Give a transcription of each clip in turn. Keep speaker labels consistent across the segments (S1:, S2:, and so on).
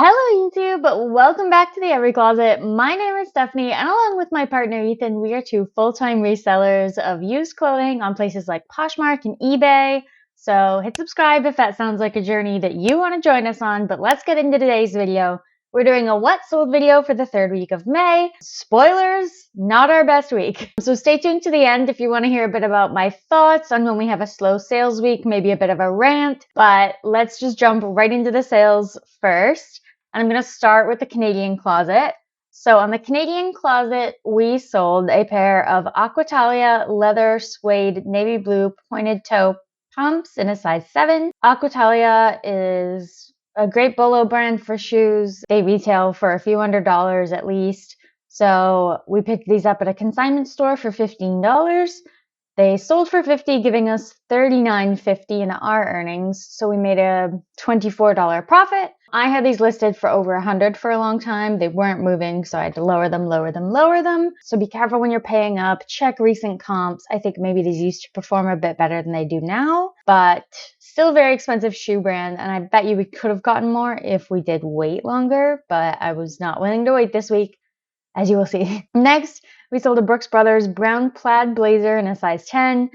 S1: Hello YouTube, welcome back to the Every Closet. My name is Stephanie and along with my partner Ethan, we are two full-time resellers of used clothing on places like Poshmark and eBay. So hit subscribe if that sounds like a journey that you want to join us on, but let's get into today's video. We're doing a what sold video for the third week of May. Spoilers, not our best week. So stay tuned to the end if you want to hear a bit about my thoughts on when we have a slow sales week, maybe a bit of a rant, but let's just jump right into the sales first. And I'm going to start with the Canadian closet. So on the Canadian closet, we sold a pair of Aquatalia leather suede navy blue pointed toe pumps in a size 7. Aquatalia is a great bolo brand for shoes. They retail for a few $100s at least. So we picked these up at a consignment store for $15. They sold for $50, giving us $39.50 in our earnings. So we made a $24 profit. I had these listed for over $100 for a long time. They weren't moving, so I had to lower them. So be careful when you're paying up. Check recent comps. I think maybe these used to perform a bit better than they do now, but still very expensive shoe brand. And I bet you we could have gotten more if we did wait longer, but I was not willing to wait this week, as you will see. Next, we sold a Brooks Brothers brown plaid blazer in a size 10.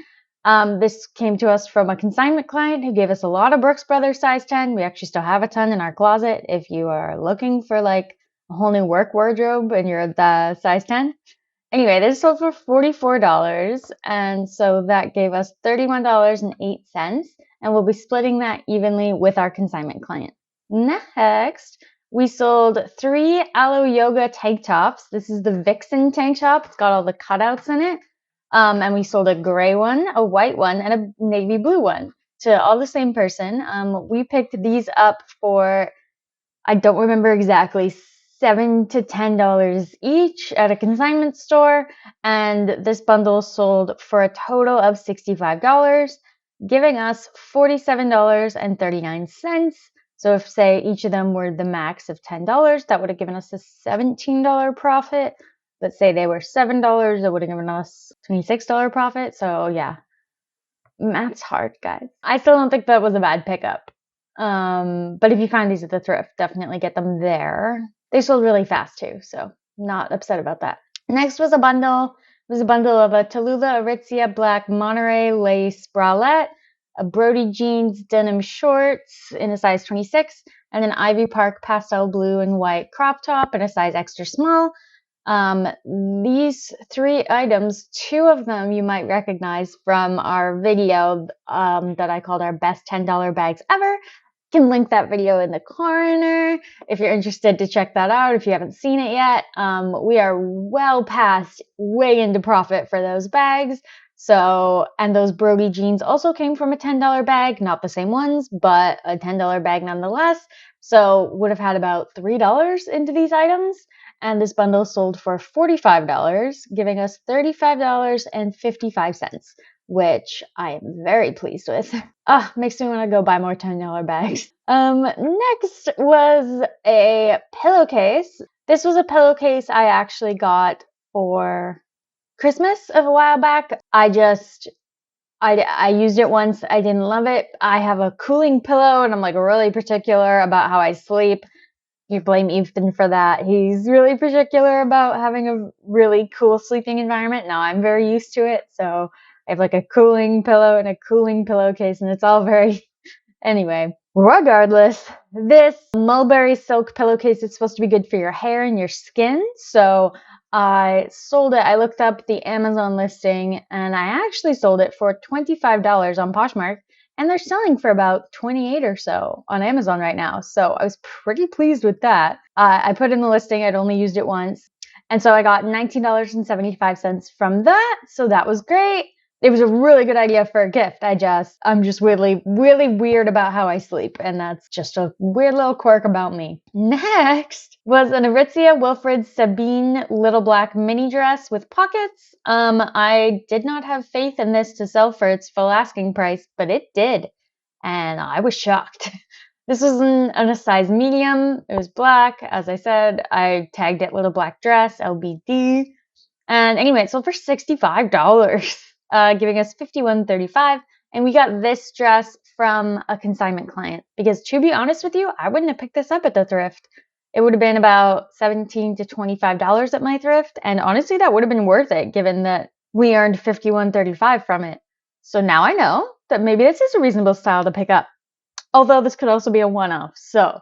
S1: This came to us from a consignment client who gave us a lot of Brooks Brothers size 10. We actually still have a ton in our closet if you are looking for like a whole new work wardrobe and you're the size 10. Anyway, this sold for $44, and so that gave us $31.08, and we'll be splitting that evenly with our consignment client. Next, we sold 3 Aloe Yoga tank tops. This is the Vixen tank top. It's got all the cutouts in it. And we sold a gray one, a white one, and a navy blue one to all the same person. We picked these up for, I don't remember exactly, $7 to $10 each at a consignment store. And this bundle sold for a total of $65, giving us $47.39. So if, say, each of them were the max of $10, that would have given us a $17 profit. But say they were $7, that would have given us $26 profit. So yeah, math's hard, guys. I still don't think that was a bad pickup. But if you find these at the thrift, definitely get them there. They sold really fast too, so not upset about that. Next was a bundle. It was a bundle of a Tallulah Aritzia black Monterey lace bralette, a Brody jeans denim shorts in a size 26, and an Ivy Park pastel blue and white crop top in a size extra small. These 3 items, 2 of them you might recognize from our video that I called our best $10 bags ever. You can link that video in the corner if you're interested to check that out if you haven't seen it yet. We are well past way into profit for those bags. So, and those Brody jeans also came from a $10 bag, not the same ones, but a $10 bag nonetheless. So would have had about $3 into these items. And this bundle sold for $45, giving us $35.55, which I am very pleased with. Makes me want to go buy more $10 bags. Next was a pillowcase. This was a pillowcase I actually got for Christmas of a while back. I used it once. I didn't love it. I have a cooling pillow and I'm like really particular about how I sleep. You blame Ethan for that. He's really particular about having a really cool sleeping environment. Now I'm very used to it. So I have like a cooling pillow and a cooling pillowcase and it's all very, anyway. Regardless, this mulberry silk pillowcase is supposed to be good for your hair and your skin. So I sold it. I looked up the Amazon listing and I actually sold it for $25 on Poshmark. And they're selling for about $28 or so on Amazon right now. So I was pretty pleased with that. I put in the listing. I'd only used it once. And so I got $19.75 from that. So that was great. It was a really good idea for a gift. I'm just really, really weird about how I sleep. And that's just a weird little quirk about me. Next was an Aritzia Wilfred Sabine little black mini dress with pockets. I did not have faith in this to sell for its full asking price, but it did. And I was shocked. This was in a size medium. It was black. As I said, I tagged it little black dress, LBD. And anyway, it sold for $65. Giving us $51.35, and we got this dress from a consignment client because, to be honest with you, I wouldn't have picked this up at the thrift. It would have been about $17 to $25 at my thrift, and honestly, that would have been worth it given that we earned $51.35 from it. So now I know that maybe this is a reasonable style to pick up, although this could also be a one-off. So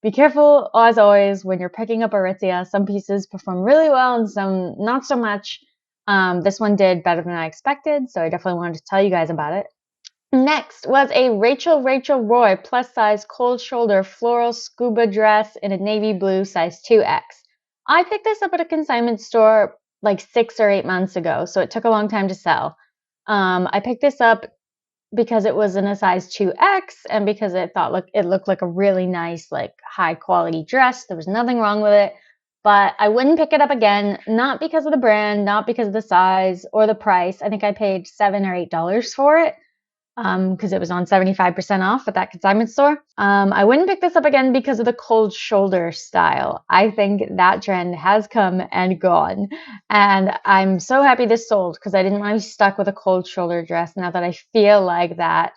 S1: be careful, as always, when you're picking up Aritzia. Some pieces perform really well and some not so much. This one did better than I expected, so I definitely wanted to tell you guys about it. Next was a Rachel Roy plus size cold shoulder floral scuba dress in a navy blue size 2X. I picked this up at a consignment store like 6 or 8 months ago, so it took a long time to sell. I picked this up because it was in a size 2X and because I thought it looked like a really nice, like high quality dress. There was nothing wrong with it, but I wouldn't pick it up again, not because of the brand, not because of the size or the price. I think I paid $7 or $8 for it because it was on 75% off at that consignment store. I wouldn't pick this up again because of the cold shoulder style. I think that trend has come and gone. And I'm so happy this sold because I didn't want to be stuck with a cold shoulder dress now that I feel like that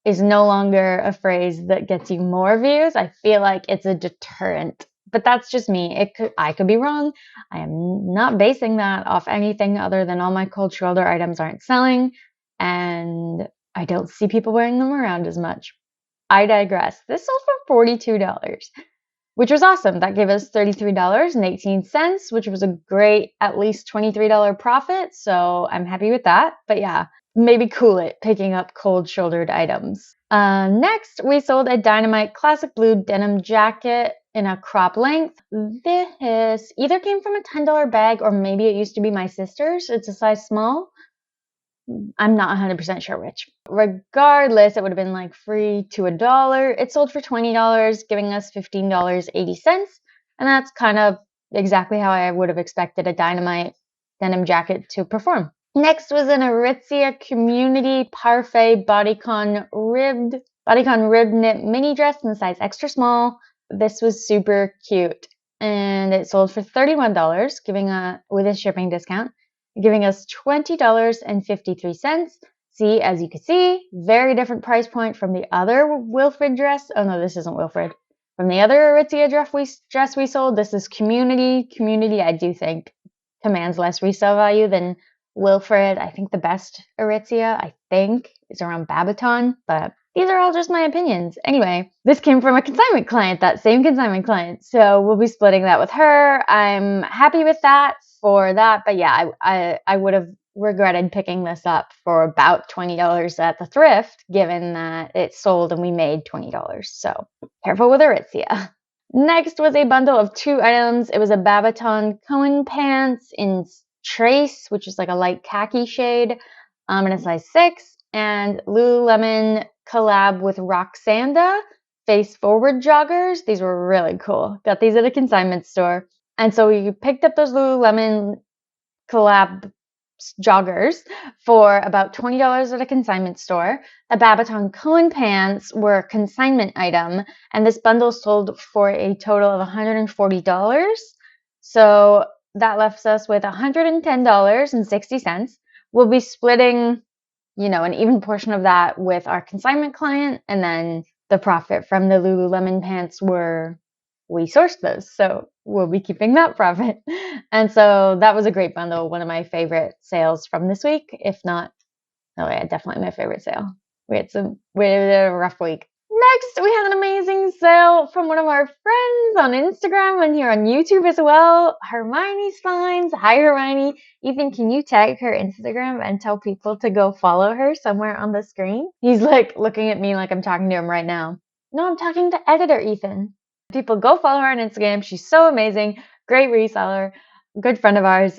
S1: is no longer a phrase that gets you more views. I feel like it's a deterrent. But that's just me. I could be wrong. I am not basing that off anything other than all my cold shoulder items aren't selling. And I don't see people wearing them around as much. I digress. This sold for $42, which was awesome. That gave us $33.18, which was a great at least $23 profit. So I'm happy with that. But yeah, maybe cool it picking up cold shouldered items. Next, we sold a Dynamite classic blue denim jacket in a crop length. This either came from a $10 bag or maybe it used to be my sister's. It's a size small. I'm not 100% sure which. Regardless, it would have been like free to $1. It sold for $20, giving us $15.80. And that's kind of exactly how I would have expected a Dynamite denim jacket to perform. Next was an Aritzia Community Parfait bodycon rib knit mini dress in the size extra small. This was super cute. And it sold for $31, with a shipping discount, giving us $20.53. See, as you can see, very different price point from the other Wilfred dress. Oh no, this isn't Wilfred. From the other Aritzia dress we sold, this is Community. Community, I do think, commands less resale value than Wilfred. I think the best Aritzia, is around Babaton, but these are all just my opinions. Anyway, this came from a consignment client, that same consignment client. So we'll be splitting that with her. I'm happy with that for that. But yeah, I would have regretted picking this up for about $20 at the thrift, given that it sold and we made $20. So careful with Aritzia. Next was a bundle of 2 items. It was a Babaton Cohen pants in Trace, which is like a light khaki shade, in a size 6, and Lululemon collab with Roxanda face forward joggers. These were really cool. Got these at a consignment store. And so we picked up those Lululemon collab joggers for about $20 at a consignment store. The Babaton Cohen pants were a consignment item, and this bundle sold for a total of $140. So that left us with $110.60. We'll be splitting, an even portion of that with our consignment client, and then the profit from the Lululemon pants we sourced those, so we'll be keeping that profit. And so that was a great bundle, one of my favorite sales from this week, if not, definitely my favorite sale. We had a rough week. Next, we had an amazing sale from one of our friends on Instagram and here on YouTube as well, Hermione Spines. Hi, Hermione. Ethan, can you tag her Instagram and tell people to go follow her somewhere on the screen? He's like looking at me like I'm talking to him right now. No, I'm talking to editor Ethan. People, go follow her on Instagram. She's so amazing. Great reseller. Good friend of ours.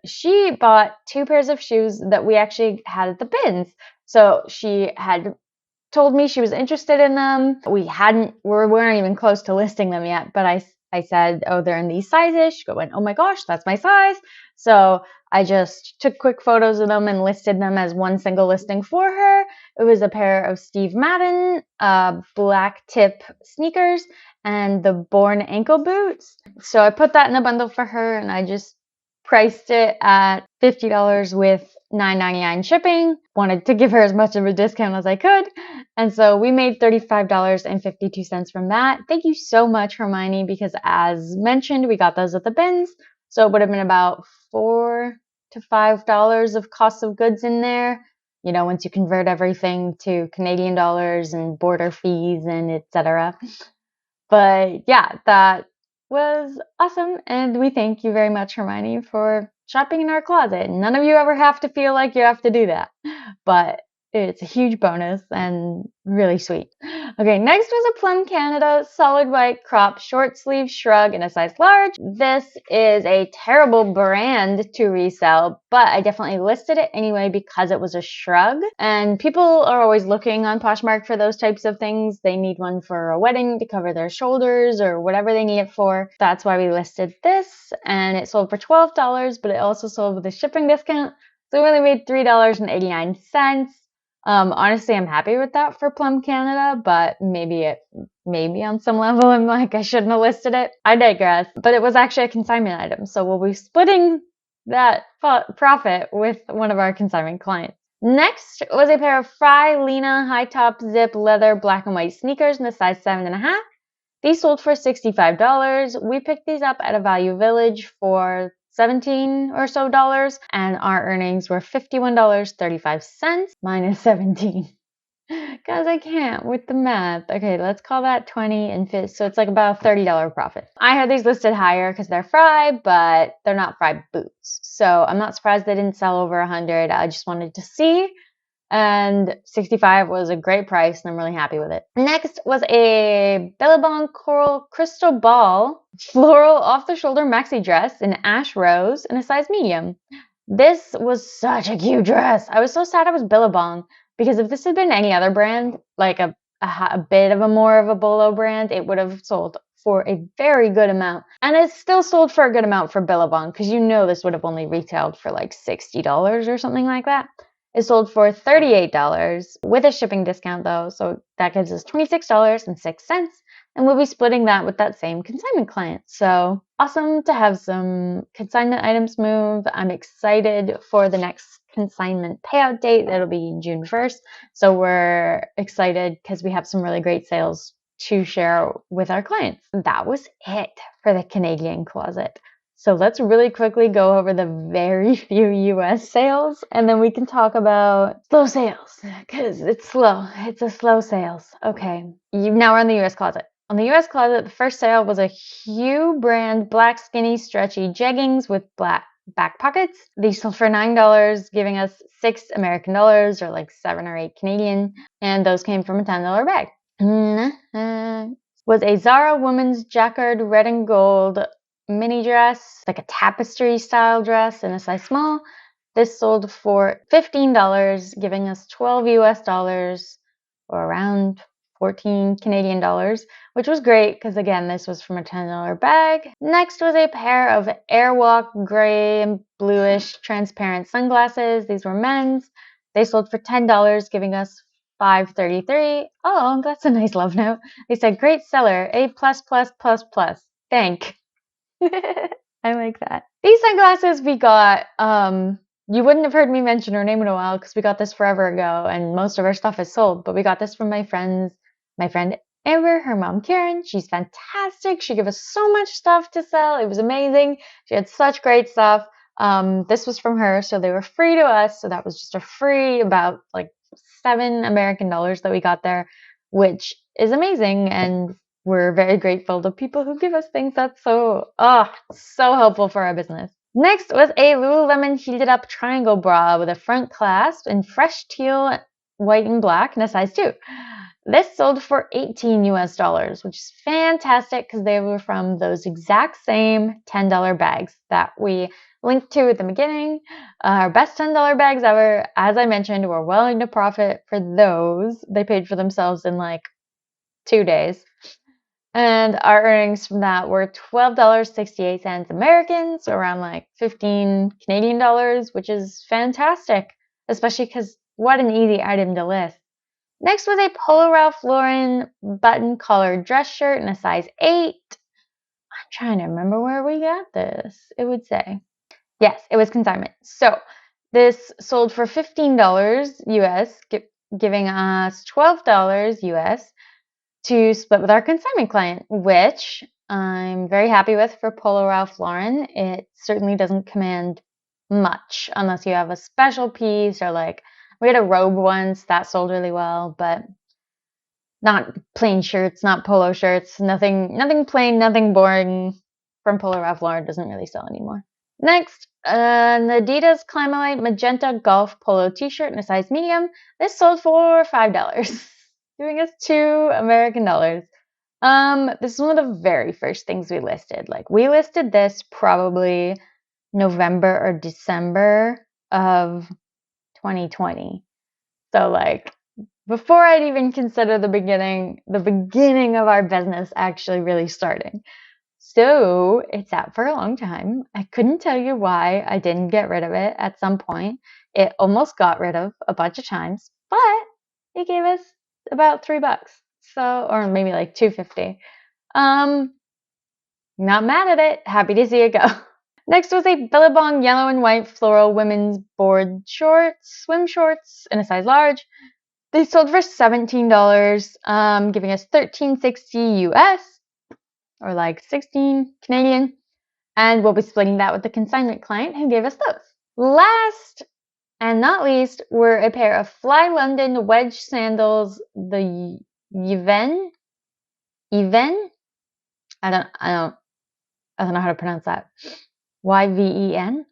S1: She bought 2 pairs of shoes that we actually had at the bins. So she had told me she was interested in them. We weren't even close to listing them yet, but I said, oh, they're in these sizes. She went, oh my gosh, that's my size. So I just took quick photos of them and listed them as one single listing for her. It was a pair of Steve Madden black tip sneakers and the Born ankle boots. So I put that in a bundle for her, and I just priced it at $50 with $9.99 shipping. Wanted to give her as much of a discount as I could. And so we made $35.52 from that. Thank you so much, Hermione, because as mentioned, we got those at the bins. So it would have been about $4 to $5 of cost of goods in there. You know, once you convert everything to Canadian dollars and border fees and etc. But yeah, that was awesome. And we thank you very much, Hermione, for shopping in our closet. None of you ever have to feel like you have to do that, but it's a huge bonus and really sweet. Okay, next was a Plum Canada solid white crop short sleeve shrug in a size large. This is a terrible brand to resell, but I definitely listed it anyway because it was a shrug. And people are always looking on Poshmark for those types of things. They need one for a wedding to cover their shoulders or whatever they need it for. That's why we listed this, and it sold for $12, but it also sold with a shipping discount. So we only made $3.89. Honestly, I'm happy with that for Plum Canada, but maybe on some level I'm like, I shouldn't have listed it. I digress. But it was actually a consignment item, so we'll be splitting that profit with one of our consignment clients. Next was a pair of Fry Lena high top zip leather black and white sneakers in the size 7.5. These sold for $65. We picked these up at a Value Village for $17 or so, and our earnings were $51.35 minus 17. Guys, I can't with the math. Okay, let's call that 20 and 50. So it's like about a $30 profit. I had these listed higher because they're Fry, but they're not Fry boots. So I'm not surprised they didn't sell over 100. I just wanted to see. And 65 was a great price, and I'm really happy with it. Next was a Billabong Coral Crystal Ball floral off-the-shoulder maxi dress in ash rose in a size medium. This was such a cute dress. I was so sad it was Billabong, because if this had been any other brand, like a bit of a more of a bolo brand, it would have sold for a very good amount. And it still sold for a good amount for Billabong, because you know this would have only retailed for like $60 or something like that. It sold for $38 with a shipping discount though, so that gives us $26.06, and we'll be splitting that with that same consignment client. So awesome to have some consignment items move. I'm excited for the next consignment payout date. That'll be June 1st. So we're excited because we have some really great sales to share with our clients. That was it for the Canadian closet. So let's really quickly go over the very few US sales, and then we can talk about slow sales because it's slow. It's a slow sales. Okay, now we're on the US closet. On the US closet, the first sale was a Hue brand black skinny stretchy jeggings with black back pockets. These sold for $9, giving us $6 American dollars or like 7 or 8 Canadian, and those came from a $10 bag. Was a Zara woman's jacquard red and gold mini dress, like a tapestry style dress in a size small. This sold for $15, giving us 12 US dollars or around 14 Canadian dollars, which was great because again, this was from a $10 bag. Next was a pair of Airwalk gray and bluish transparent sunglasses. These were men's. They sold for $10, giving us $5.33. Oh, that's a nice love note. They said, great seller, A+++++. Thank. I like that. These sunglasses we got, you wouldn't have heard me mention her name in a while because we got this forever ago and most of our stuff is sold, but we got this from my friend Amber, her mom Karen. She's fantastic. She gave us so much stuff to sell. It was amazing. She had such great stuff. This was from her, so they were free to us. So that was just a free about like $7 American dollars that we got there, which is amazing. And we're very grateful to people who give us things. That's so helpful for our business. Next was a Lululemon heated up triangle bra with a front clasp in fresh teal, white, and black in a size 2. This sold for $18 US, which is fantastic because they were from those exact same $10 bags that we linked to at the beginning. Our best $10 bags ever. As I mentioned, we're willing to profit for those. They paid for themselves in like 2 days. And our earnings from that were $12.68 American, so around like 15 Canadian dollars, which is fantastic, especially because what an easy item to list. Next was a Polo Ralph Lauren button collared dress shirt in a size 8. I'm trying to remember where we got this. It would say Yes, it was consignment. So this sold for $15 US, giving us $12 US to split with our consignment client, which I'm very happy with for Polo Ralph Lauren. It certainly doesn't command much unless you have a special piece or like we had a robe once that sold really well, but not plain shirts, not polo shirts, nothing plain, nothing boring from Polo Ralph Lauren doesn't really sell anymore. Next, an Adidas Climalite Magenta Golf Polo t-shirt in a size medium. This sold for $5, giving us $2 American. This is one of the very first things we listed. Like we listed this probably November or December of 2020. So like before I'd even consider the beginning of our business actually really starting. So it sat for a long time. I couldn't tell you why I didn't get rid of it at some point. It almost got rid of a bunch of times, but it gave us about $3. So, or maybe like $2.50. Not mad at it. Happy to see it go. Next was a Billabong yellow and white floral women's board shorts, swim shorts in a size large. They sold for $17, giving us $13.60 US, or like 16 Canadian. And we'll be splitting that with the consignment client who gave us those. Last and not least were a pair of Fly London wedge sandals, the Even. I don't know how to pronounce that. YVEN.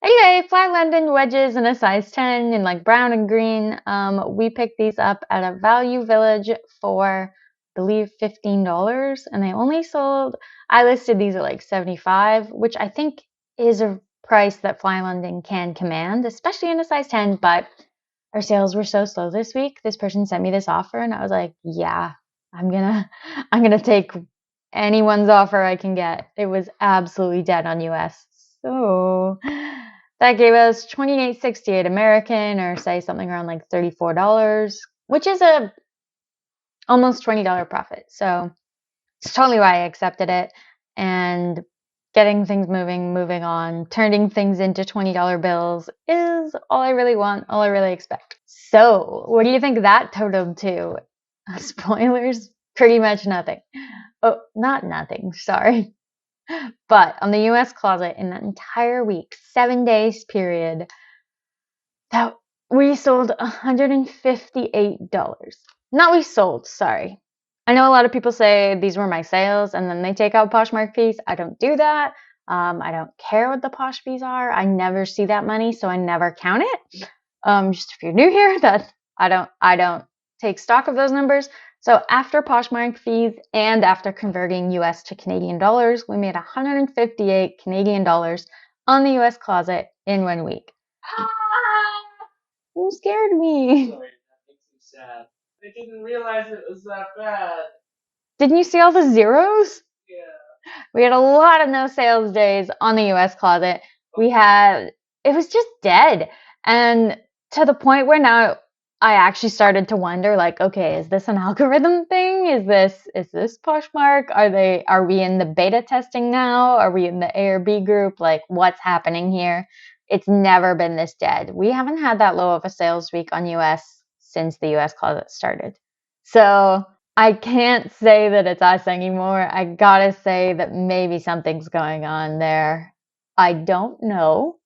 S1: Anyway, Fly London wedges in a size 10 in like brown and green. We picked these up at a Value Village for, I believe, $15, and they only sold. I listed these at like 75, which I think is a price that Fly London can command, especially in a size 10. But our sales were so slow this week. This person sent me this offer, and I was like, yeah, I'm gonna take anyone's offer I can get. It was absolutely dead on US. So that gave us $28.68 American, or say something around like $34, which is a almost $20 profit. So it's totally why I accepted it. And getting things moving on, turning things into $20 bills is all I really want, all I really expect. So what do you think that totaled to? Spoilers, pretty much nothing. Oh, not nothing, sorry. But on the US closet in that entire week, 7 days period, that we sold $158. Not we sold, sorry. I know a lot of people say these were my sales and then they take out Poshmark fees. I don't do that. I don't care what the Posh fees are. I never see that money, so I never count it. Just if you're new here, that I don't take stock of those numbers. So after Poshmark fees and after converting US to Canadian dollars, we made 158 Canadian dollars on the US closet in 1 week. You scared me. Sorry, that makes me sad. I didn't realize it was that bad. Didn't you see all the zeros? Yeah. We had a lot of no sales days on the US closet. It was just dead. And to the point where now I actually started to wonder, like, okay, is this an algorithm thing? Is this Poshmark? Are we in the beta testing now? Are we in the A or B group? Like, what's happening here? It's never been this dead. We haven't had that low of a sales week on US since the US closet started. So I can't say that it's us anymore. I gotta say that maybe something's going on there. I don't know.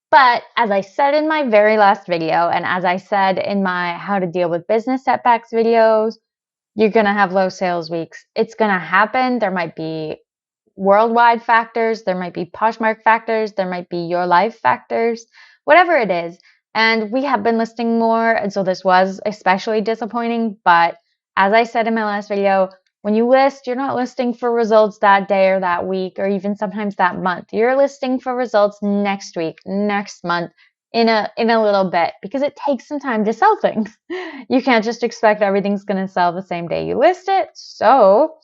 S1: But as I said in my very last video, and as I said in my how to deal with business setbacks videos, you're going to have low sales weeks. It's going to happen. There might be worldwide factors. There might be Poshmark factors. There might be your life factors, whatever it is. And we have been listing more. And so this was especially disappointing. But as I said in my last video, when you list, you're not listing for results that day or that week, or even sometimes that month. You're listing for results next week, next month, in a little bit, because it takes some time to sell things. You can't just expect everything's going to sell the same day you list it. So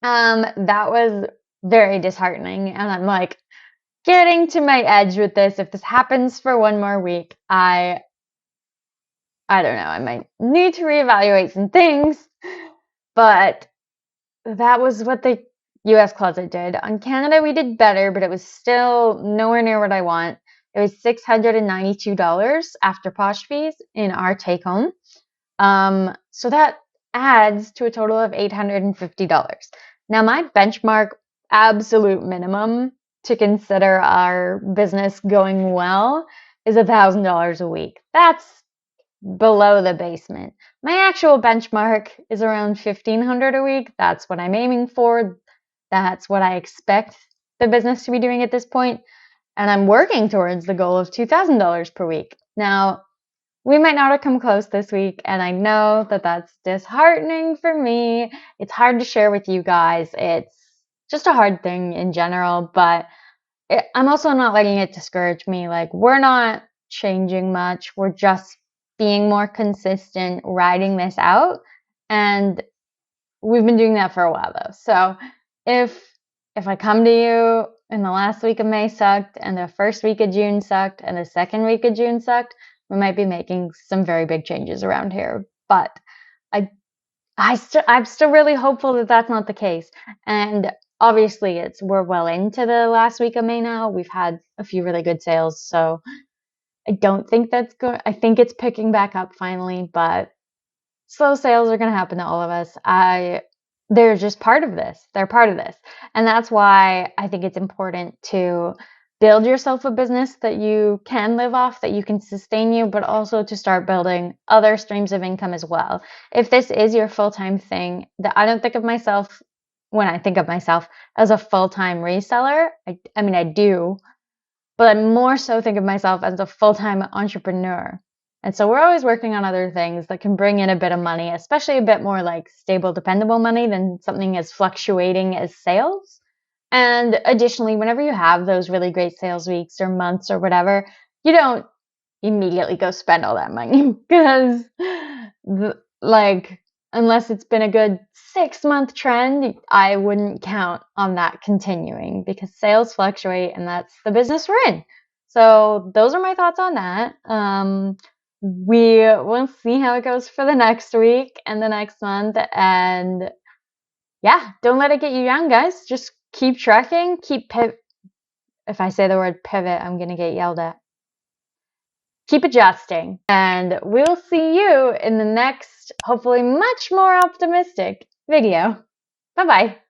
S1: that was very disheartening. And I'm like getting to my edge with this. If this happens for one more week, I don't know, I might need to reevaluate some things. But that was what US closet did. On Canada, we did better, but it was still nowhere near what I want. It was $692 after Posh fees in our take home. So that adds to a total of $850. Now, my benchmark absolute minimum to consider our business going well is $1,000 a week. That's below the basement. My actual benchmark is around $1,500 a week. That's what I'm aiming for. That's what I expect the business to be doing at this point. And I'm working towards the goal of $2,000 per week. Now, we might not have come close this week, and I know that that's disheartening for me. It's hard to share with you guys. It's just a hard thing in general, but I'm also not letting it discourage me. Like, we're not changing much. We're just being more consistent, riding this out. And we've been doing that for a while though. So if I come to you and the last week of May sucked and the first week of June sucked and the second week of June sucked, we might be making some very big changes around here. But I'm still really hopeful that that's not the case. And obviously we're well into the last week of May now. We've had a few really good sales, so I don't think that's good. I think it's picking back up finally, but slow sales are going to happen to all of us. They're just part of this. They're part of this. And that's why I think it's important to build yourself a business that you can live off, that you can sustain you, but also to start building other streams of income as well. If this is your full-time thing, that I don't think of myself when I think of myself as a full-time reseller. I mean, I do, but I more so think of myself as a full-time entrepreneur. And so we're always working on other things that can bring in a bit of money, especially a bit more like stable, dependable money than something as fluctuating as sales. And additionally, whenever you have those really great sales weeks or months or whatever, you don't immediately go spend all that money because like unless it's been a good 6-month trend, I wouldn't count on that continuing because sales fluctuate and that's the business we're in. So those are my thoughts on that. We will see how it goes for the next week and the next month. And yeah, don't let it get you down, guys. Just keep tracking, if I say the word pivot, I'm going to get yelled at. Keep adjusting, and we'll see you in the next, hopefully much more optimistic video. Bye-bye.